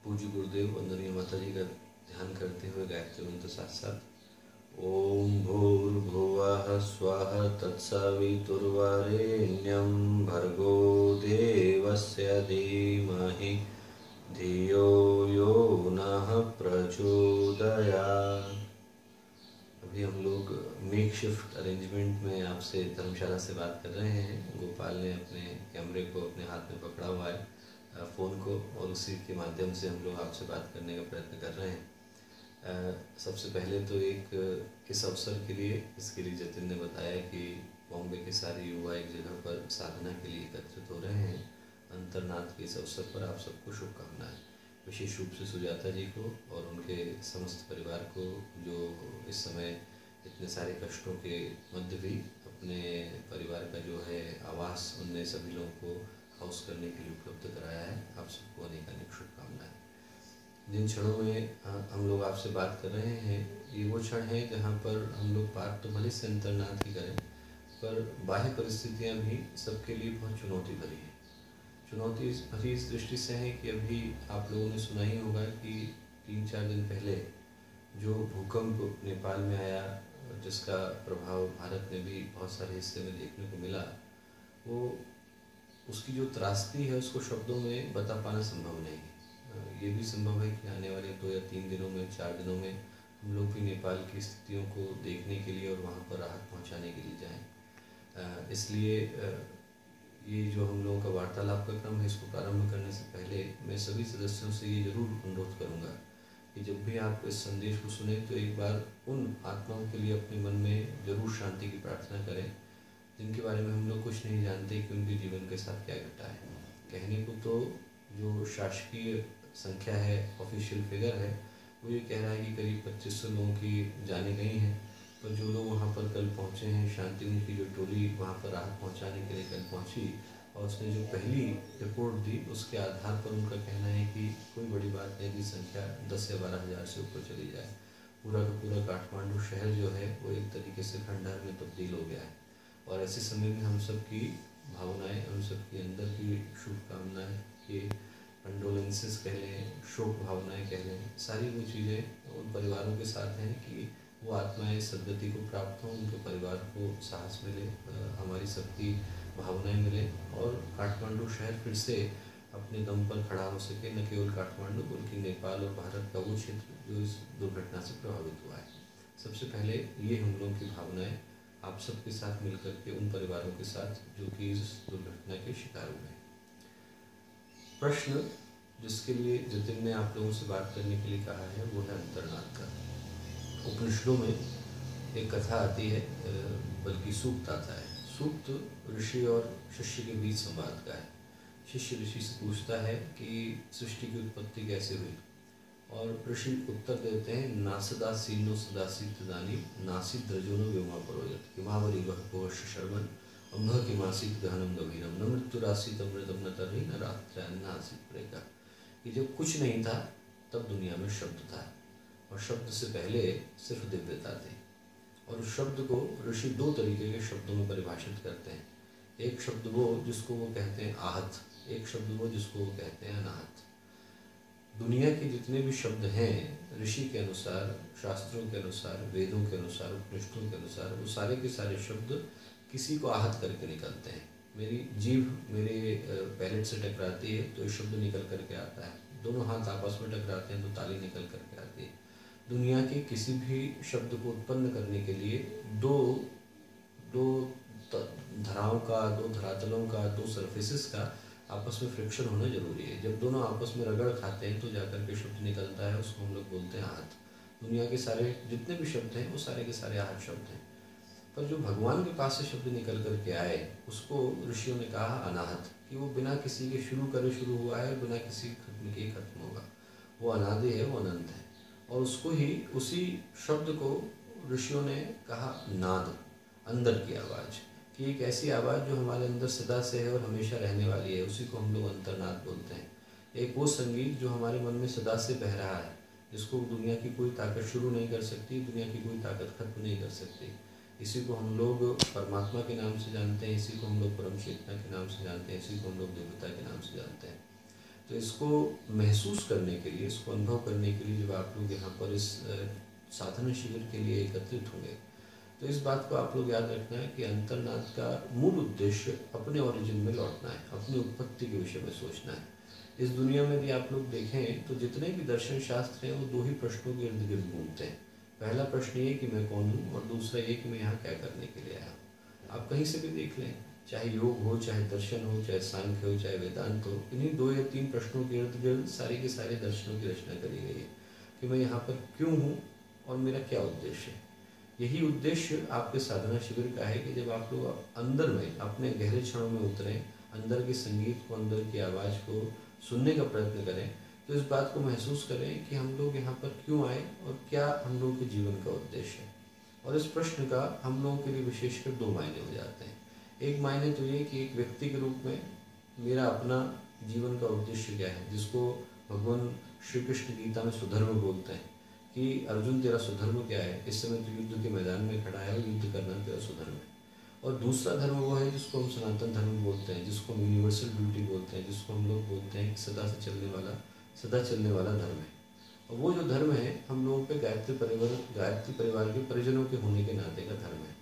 पूज्य गुरुदेव वंदनीय माता जी का ध्यान करते हुए गायत्री मंत्र साथ साथ ओम भूर्भुवः स्वः तत्सवितुर्वरेण्यं भर्गो देवस्य धीमहि धियो यो नः प्रचोदयात्। अभी हम लोग मेक शिफ्ट अरेंजमेंट में आपसे धर्मशाला से बात कर रहे हैं। गोपाल ने अपने कैमरे को अपने हाथ में पकड़ा हुआ है, फ़ोन को, और उसी के माध्यम से हम लोग आपसे बात करने का प्रयत्न कर रहे हैं। सबसे पहले तो इस अवसर के लिए, इसके लिए जतिन ने बताया कि बॉम्बे के सारे युवा एक जगह पर साधना के लिए एकत्रित हो रहे हैं। अंतर्नाथ के इस अवसर पर आप सबको शुभकामनाएं, विशेष रूप से सुजाता जी को और उनके समस्त परिवार को, जो इस समय इतने सारे कष्टों के मध्य भी अपने परिवार का जो है आवास उनने सभी लोगों को हाउस करने के लिए उपलब्ध कराया है। आप सबको अनेक अनेक शुभकामनाएं। जिन क्षणों में हम लोग आपसे बात कर रहे हैं, ये वो क्षण है जहाँ पर हम लोग बात तो भले से अंतर्नाथ की करें, पर बाह्य परिस्थितियाँ भी सबके लिए बहुत चुनौती भरी है। चुनौती भरी इस दृष्टि से है कि अभी आप लोगों ने सुना ही होगा कि 3-4 दिन पहले जो भूकंप नेपाल में आया, जिसका प्रभाव भारत में भी बहुत सारे हिस्से में देखने को मिला, वो उसकी जो त्रासदी है उसको शब्दों में बता पाना संभव नहीं है। ये भी संभव है कि आने वाले 2 या 3 दिनों में, 4 दिनों में हम लोग भी नेपाल की स्थितियों को देखने के लिए और वहाँ पर राहत पहुँचाने के लिए जाएँ। इसलिए ये जो हम लोगों का वार्तालाप का क्रम है, इसको प्रारंभ करने से पहले मैं सभी सदस्यों से ये जरूर अनुरोध करूँगा कि जब भी आप इस संदेश को सुने तो एक बार उन आत्माओं के लिए अपने मन में जरूर शांति की प्रार्थना करें जिनके बारे में हम लोग कुछ नहीं जानते कि उनके जीवन के साथ क्या घटा है। कहने को तो जो शासकीय संख्या है, ऑफिशियल फिगर है, वो ये कह रहा है कि करीब 2500 लोगों की जानें गई हैं, पर जो लोग वहाँ पर कल पहुँचे हैं, शांति उनकी जो टोली वहाँ पर राहत पहुँचाने के लिए कल पहुँची और उसने जो पहली रिपोर्ट दी, उसके आधार पर उनका कहना है कि कोई बड़ी बात नहीं कि संख्या 10 या 12 हज़ार से ऊपर चली जाए। पूरा का पूरा काठमांडू शहर जो है वो एक तरीके से खंडहर में तब्दील हो गया है। और ऐसे समय में हम सब की भावनाएं, हम सब के अंदर की शुभकामनाएं, ये कंडोलेंसेस कह लें, शोक भावनाएं कह लें, सारी वो चीज़ें उन परिवारों के साथ हैं कि वो आत्माएं सद्गति को प्राप्त हों, उनके परिवार को साहस मिले, हमारी सबकी भावनाएं मिले और काठमांडू शहर फिर से अपने दम पर खड़ा हो सके। न केवल काठमांडू बल्कि नेपाल और भारत का वो क्षेत्र जो इस दुर्घटना से प्रभावित हुआ है। सबसे पहले ये हम लोगों की भावनाएं आप सबके साथ मिलकर के उन परिवारों के साथ जो कि इस दुर्घटना के शिकार हुए हैं। प्रश्न जिसके लिए जतिन ने आप लोगों से बात करने के लिए कहा है वो है अंतर्नाथ का। उपनिषदों में एक कथा आती है, बल्कि सूक्त आता है। सूक्त ऋषि और शिष्य के बीच संवाद का है। शिष्य ऋषि से पूछता है कि सृष्टि की उत्पत्ति कैसे हुई, और ऋषि उत्तर देते हैं नासदासीनो सदासी तदानी नासिद द्रजोनो व्योमा परोयत हिमावरी वह पोष शर्मन अम्भ की मासिक गहनम गभीरम न मृत्युरासित अमृतम न तर्हि न रात्र्यान्नासित प्रेका। कि जब कुछ नहीं था तब दुनिया में शब्द था, और शब्द से पहले सिर्फ दिव्यता थी। और उस शब्द को ऋषि 2 तरीके के शब्दों में परिभाषित करते हैं। एक शब्द वो जिसको वो कहते हैं आहत, एक शब्द वो जिसको वो कहते हैं अनाहत। दुनिया के जितने भी शब्द हैं ऋषि के अनुसार, शास्त्रों के अनुसार, वेदों के अनुसार, उपनिषदों के अनुसार, वो सारे के सारे शब्द किसी को आहत करके निकलते हैं। मेरी जीभ मेरे पैलेट से टकराती है तो ये शब्द निकल करके आता है। दोनों हाथ आपस में टकराते हैं तो ताली निकल करके आती है। दुनिया के किसी भी शब्द को उत्पन्न करने के लिए दो धराओं का, 2 धरातलों का, 2 सरफेसेस का आपस में फ्रिक्शन होना जरूरी है। जब दोनों आपस में रगड़ खाते हैं तो जाकर के शब्द निकलता है, उसको हम लोग बोलते हैं आहत। दुनिया के सारे जितने भी शब्द हैं वो सारे के सारे आहत शब्द हैं। पर जो भगवान के पास से शब्द निकल करके आए उसको ऋषियों ने कहा अनाहत, कि वो बिना किसी के शुरू करे शुरू हुआ है, बिना किसी खत्म के खत्म होगा। वो अनादि है, वो अनंत है। और उसको ही, उसी शब्द को ऋषियों ने कहा नाद, अंदर की आवाज़, कि एक ऐसी आवाज़ जो हमारे अंदर सदा से है और हमेशा रहने वाली है, उसी को हम लोग अंतर्नाद बोलते हैं। एक वो संगीत जो हमारे मन में सदा से बह रहा है, जिसको दुनिया की कोई ताकत शुरू नहीं कर सकती, दुनिया की कोई ताकत खत्म नहीं कर सकती। इसी को हम लोग परमात्मा के नाम से जानते हैं, इसी को हम लोग परम चेतना के नाम से जानते हैं, इसी को हम लोग देवता के नाम से जानते हैं। तो इसको महसूस करने के लिए, इसको अनुभव करने के लिए जब आप लोग यहाँ पर इस साधना शिविर के लिए एकत्रित होंगे, तो इस बात को आप लोग याद रखना है कि अंतर्नाद का मूल उद्देश्य अपने ओरिजिन में लौटना है, अपनी उत्पत्ति के विषय में सोचना है। इस दुनिया में भी आप लोग देखें तो जितने भी दर्शन शास्त्र हैं वो दो ही प्रश्नों के इर्द गिर्द घूमते हैं। पहला प्रश्न ये कि मैं कौन हूँ, और दूसरा ये कि मैं यहाँ क्या करने के लिए आया हूँ। आप कहीं से भी देख लें, चाहे योग हो, चाहे दर्शन हो, चाहे सांख्य हो, चाहे वेदांत हो, इन्हीं 2 या 3 प्रश्नों के इर्द गिर्द सारे के सारे दर्शनों की रचना करी गई है कि मैं यहाँ पर क्यों हूँ और मेरा क्या उद्देश्य है। यही उद्देश्य आपके साधना शिविर का है कि जब आप लोग अंदर में अपने गहरे क्षणों में उतरें, अंदर के संगीत को, अंदर की आवाज़ को सुनने का प्रयत्न करें, तो इस बात को महसूस करें कि हम लोग यहाँ पर क्यों आए और क्या हम लोगों के जीवन का उद्देश्य है। और इस प्रश्न का हम लोगों के लिए विशेषकर 2 मायने हो जाते हैं। एक मायने तो ये कि एक व्यक्ति के रूप में मेरा अपना जीवन का उद्देश्य क्या है, जिसको भगवान श्री कृष्ण गीता में स्वधर्म बोलते हैं कि अर्जुन तेरा स्वधर्म क्या है। इस समय तो युद्ध के मैदान में खड़ा है और युद्ध करना तेरा स्वधर्म है। और दूसरा धर्म वो है जिसको हम सनातन धर्म बोलते हैं, जिसको हम यूनिवर्सल ड्यूटी बोलते हैं, जिसको हम लोग बोलते हैं कि सदा चलने वाला धर्म है। और वो जो धर्म है हम लोगों पे गायत्री परिवार के परिजनों के होने के नाते का धर्म है।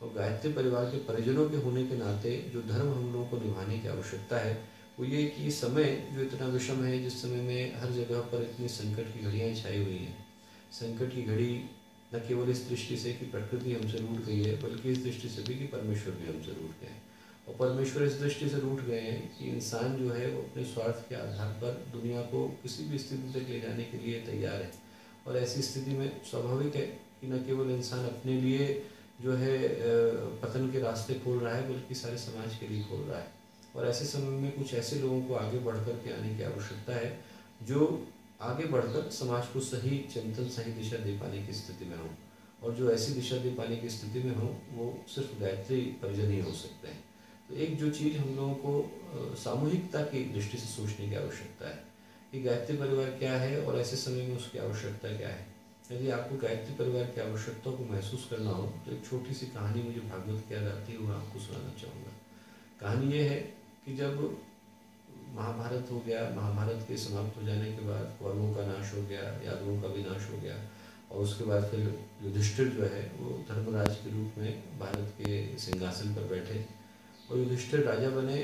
और गायत्री परिवार के परिजनों के होने के नाते जो धर्म हम लोगों को निभाने की आवश्यकता है वो ये कि समय जो इतना विषम है, जिस समय में हर जगह पर इतनी संकट की घड़ियाँ छाई हुई हैं, संकट की घड़ी न केवल इस दृष्टि से कि प्रकृति हमसे रूठ गई है, बल्कि इस दृष्टि से भी कि परमेश्वर भी हमसे रूठ गए हैं। और परमेश्वर इस दृष्टि से रूठ गए हैं कि इंसान जो है वो अपने स्वार्थ के आधार पर दुनिया को किसी भी स्थिति तक ले जाने के लिए तैयार है। और ऐसी स्थिति में स्वाभाविक है कि न केवल इंसान अपने लिए जो है पतन के रास्ते खोल रहा है, बल्कि सारे समाज के लिए खोल रहा है। और ऐसे समय में कुछ ऐसे लोगों को आगे बढ़ कर के आने की आवश्यकता है जो आगे बढ़कर समाज को सही चिंतन, सही दिशा दे पाने की स्थिति में हो। और जो ऐसी दिशा दे पाने की स्थिति में हो वो सिर्फ गायत्री परिजन ही हो सकते हैं। तो एक जो चीज़ हम लोगों को सामूहिकता की दृष्टि से सोचने की आवश्यकता है कि गायत्री परिवार क्या है और ऐसे समय में उसकी आवश्यकता क्या है। यदि आपको गायत्री परिवार की आवश्यकता को महसूस करना हो तो एक छोटी सी कहानी मुझे भागवत की याद आती है, वो आपको सुनाना चाहूँगा। कहानी ये है कि जब महाभारत हो गया, महाभारत के समाप्त हो जाने के बाद कौरवों का नाश हो गया, यादवों का भी नाश हो गया, और उसके बाद फिर युधिष्ठिर जो है वो धर्मराज के रूप में भारत के सिंहासन पर बैठे और युधिष्ठिर राजा बने।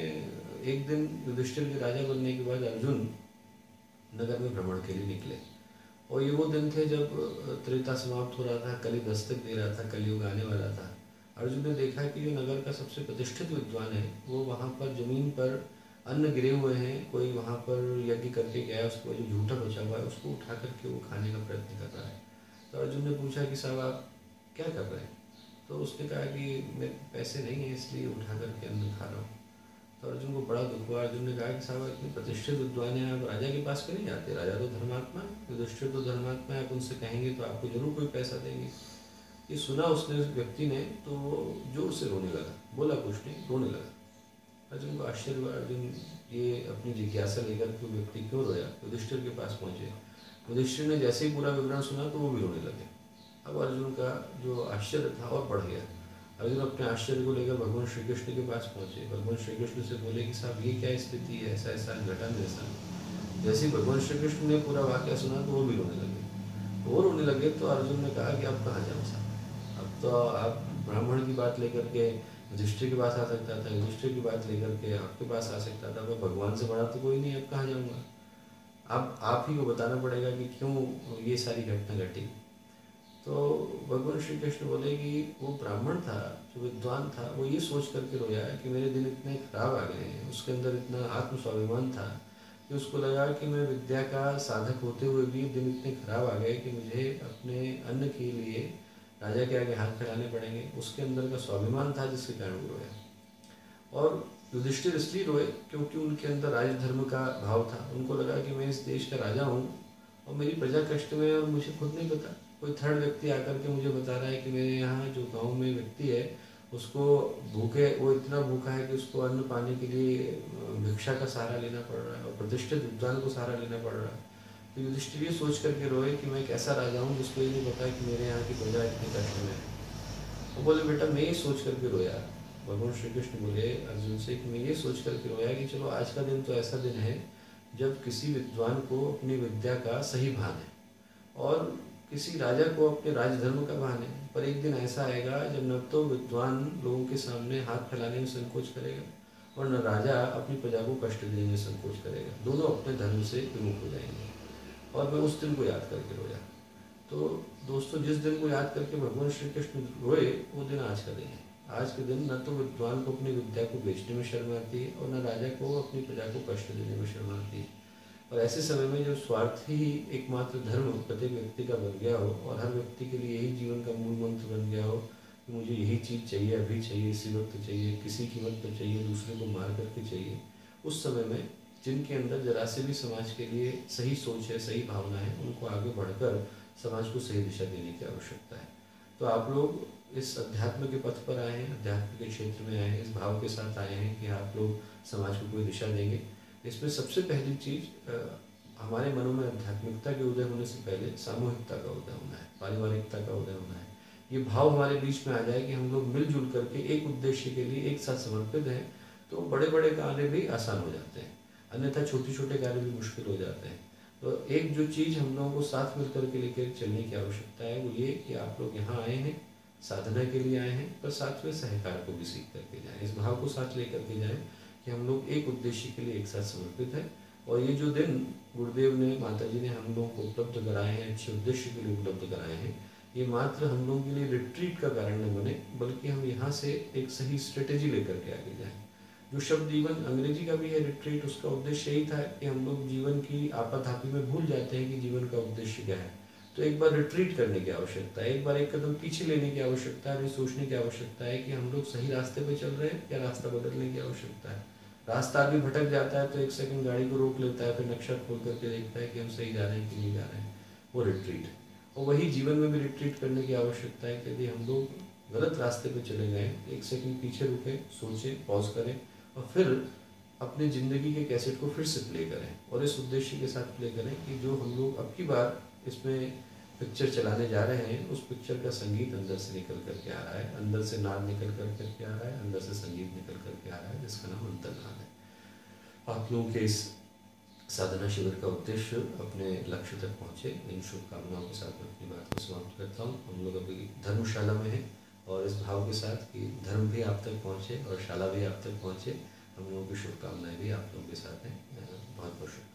एक दिन युधिष्ठिर के राजा बनने के बाद अर्जुन नगर में भ्रमण के लिए निकले, और ये वो दिन थे जब त्रेता समाप्त हो रहा था, कली दस्तक दे रहा था, कलयुग आने वाला था। अर्जुन ने देखा कि जो नगर का सबसे प्रतिष्ठित विद्वान है वो वहाँ पर जमीन पर अन्न गिरे हुए हैं, कोई वहाँ पर यज्ञ करके गया, उसके बाद जो झूठा बचा हुआ है उसको उठा करके वो खाने का प्रयत्न कर रहा है। तो अर्जुन ने पूछा कि साहब आप क्या कर रहे हैं? तो उसने कहा कि मेरे पैसे नहीं हैं इसलिए उठा करके अन्न खा रहा हूँ। तो अर्जुन को बड़ा दुख हुआ। अर्जुन ने कहा कि साहब इतने प्रतिष्ठित विद्वान हैं, आप राजा के पास क्यों नहीं जाते? राजा तो धर्मात्मा है, युधिष्ठिर तो धर्मात्मा है, आप उनसे कहेंगे तो आपको जरूर कोई पैसा देंगे। ये सुना उसने, उस व्यक्ति ने, तो जोर से रोने लगा, बोला कुछ नहीं, रोने लगा। अर्जुन को आश्चर्य हुआ, अर्जुन ये अपनी जिज्ञासा लेकर के व्यक्ति क्यों रोया, युधिष्ठिर के पास पहुँचे। युधिष्ठिर ने जैसे ही पूरा विवरण सुना तो वो भी रोने लगे। अब अर्जुन का जो आश्चर्य था और बढ़ गया। अर्जुन अपने आश्चर्य को लेकर भगवान श्री कृष्ण के पास पहुँचे। भगवान श्री कृष्ण से बोले कि साहब ये क्या स्थिति है, ऐसा ऐसा घटा मेरे साथ। जैसे ही भगवान श्री कृष्ण ने पूरा वाक्य सुना तो वो भी रोने लगे। वो रोने लगे तो अर्जुन ने कहा कि अब कहाँ जाऊँ साहब, अब तो आप ब्राह्मण की बात लेकर के युधिष्ठिर के पास आ सकता था, युधिष्ठिर की बात लेकर के आपके पास आ सकता था, मैं भगवान से बड़ा तो कोई नहीं, अब कहाँ जाऊँगा। अब आप ही को बताना पड़ेगा कि क्यों ये सारी घटना घटी। तो भगवान श्री कृष्ण बोले कि वो ब्राह्मण था, जो विद्वान था, वो ये सोच करके रोया कि मेरे दिन इतने खराब आ गए हैं। उसके अंदर इतना आत्म स्वाभिमान था कि उसको लगा कि मैं विद्या का साधक होते हुए भी दिन इतने खराब आ गए कि मुझे अपने अन्न के लिए राजा के आगे हाथ फैलाने पड़ेंगे। उसके अंदर का स्वाभिमान था जिसके कारण वो रोया। और युधिष्ठिर इसलिए रोए क्योंकि उनके अंदर राजधर्म का भाव था। उनको लगा कि मैं इस देश का राजा हूँ और मेरी प्रजा कष्ट में है और मुझे खुद नहीं पता, कोई थर्ड व्यक्ति आकर के मुझे बता रहा है कि मेरे यहाँ जो गांव में व्यक्ति है उसको भूखे, वो इतना भूखा है कि उसको अन्न पाने के लिए भिक्षा का सहारा लेना पड़ रहा है और प्रतिष्ठित विद्वान को सहारा लेना पड़ रहा है। तो युधिष्ठिर ये सोच करके रोए कि मैं कैसा राजा हूँ जिसको ये नहीं पता कि मेरे यहाँ की प्रजा इतनी कष्ट में है। वो बोले बेटा मैं ये सोच करके रोया। भगवान श्री कृष्ण बोले अर्जुन से कि मैं ये सोच करके रोया कि चलो आज का दिन तो ऐसा दिन है जब किसी विद्वान को अपनी विद्या का सही भान है और किसी राजा को अपने राजधर्म का भान है। पर एक दिन ऐसा आएगा जब न तो विद्वान लोगों के सामने हाथ फैलाने में संकोच करेगा और न राजा अपनी प्रजा को कष्ट देने में संकोच करेगा। दोनों अपने धर्म से विमुख हो जाएंगे और मैं उस दिन को याद करके रोया। तो दोस्तों, जिस दिन को याद करके भगवान श्री कृष्ण रोए वो दिन आज का दिन है। आज के दिन न तो विद्वान को अपनी विद्या को बेचने में शर्म आती है और न राजा को अपनी प्रजा को कष्ट देने में शर्म आती है। और ऐसे समय में जब स्वार्थ ही एकमात्र धर्म प्रत्येक व्यक्ति का बन गया हो और हर व्यक्ति के लिए यही जीवन का मूल मंत्र बन गया हो कि मुझे यही चीज़ चाहिए, अभी चाहिए, इसी वक्त चाहिए, किसी कीमत पर चाहिए, दूसरे को मार करके चाहिए, उस समय में जिनके अंदर जरा से भी समाज के लिए सही सोच है, सही भावना है, उनको आगे बढ़कर समाज को सही दिशा देने की आवश्यकता है। तो आप लोग इस अध्यात्म के पथ पर आए हैं, अध्यात्म के क्षेत्र में आए हैं, इस भाव के साथ आए हैं कि आप लोग समाज को कोई दिशा देंगे। इसमें सबसे पहली चीज़ हमारे मनों में आध्यात्मिकता के उदय होने से पहले सामूहिकता का उदय होना है, पारिवारिकता का उदय होना है। ये भाव हमारे बीच में आ जाए कि हम लोग मिलजुल करके एक उद्देश्य के लिए एक साथ समर्पित हैं, तो बड़े बड़े कार्य भी आसान हो जाते हैं, अन्यथा छोटे छोटे कार्य भी मुश्किल हो जाते हैं। तो एक जो चीज़ हम लोगों को साथ मिल करके लेकर चलने की आवश्यकता है वो ये कि आप लोग यहाँ आए हैं, साधना के लिए आए हैं, पर साथ में सहकार को भी सीख करके जाएं। इस भाव को साथ लेकर के जाएं कि हम लोग एक उद्देश्य के लिए एक साथ समर्पित हैं। और ये जो दिन गुरुदेव ने, माता जी ने हम लोगों को उपलब्ध कराए हैं, अच्छे उद्देश्य के लिए उपलब्ध कराए हैं, ये मात्र हम लोगों के लिए रिट्रीट का कारण न बने, बल्कि हम यहाँ से एक सही स्ट्रेटेजी लेकर के आगे जाएं। जो शब्द जीवन अंग्रेजी का भी है रिट्रीट, उसका उद्देश्य यही था कि हम लोग जीवन की आपाधापी में भूल जाते हैं कि जीवन का उद्देश्य क्या है। तो एक बार रिट्रीट करने की आवश्यकता है, एक बार एक कदम पीछे लेने की आवश्यकता है, सोचने की आवश्यकता है कि हम लोग सही रास्ते पर चल रहे हैं या रास्ता बदलने की आवश्यकता है। रास्ता आदमी भटक जाता है तो एक सेकंड गाड़ी को रोक लेता है, फिर नक्शा खोल करके देखता है कि हम सही जा रहे हैं कि नहीं जा रहे हैं, वो रिट्रीट। और वही जीवन में भी रिट्रीट करने की आवश्यकता है कि यदि हम लोग गलत रास्ते पर चले गए, एक सेकंड पीछे रुकें, सोचें, पॉज करें और फिर अपनी ज़िंदगी के कैसेट को फिर से प्ले करें और इस उद्देश्य के साथ प्ले करें कि जो हम लोग अब की बार इसमें पिक्चर चलाने जा रहे हैं, उस पिक्चर का संगीत अंदर से निकल करके आ रहा है, अंदर से नाद निकल करके आ रहा है, अंदर से संगीत निकल करके आ रहा है, जिसका नाम अंतर्नाद है। आप लोगों के इस साधना शिविर का उद्देश्य अपने लक्ष्य तक पहुँचे, इन शुभकामनाओं के साथ मैं अपनी बात को समाप्त करता हूँ। हम लोग अभी धर्मशाला में हैं और इस भाव के साथ कि धर्म भी आप तक पहुँचे और शाला भी आप तक पहुँचे, हम लोगों की शुभकामनाएं भी आप लोगों के साथ हैं। बहुत बहुत शुक्रिया।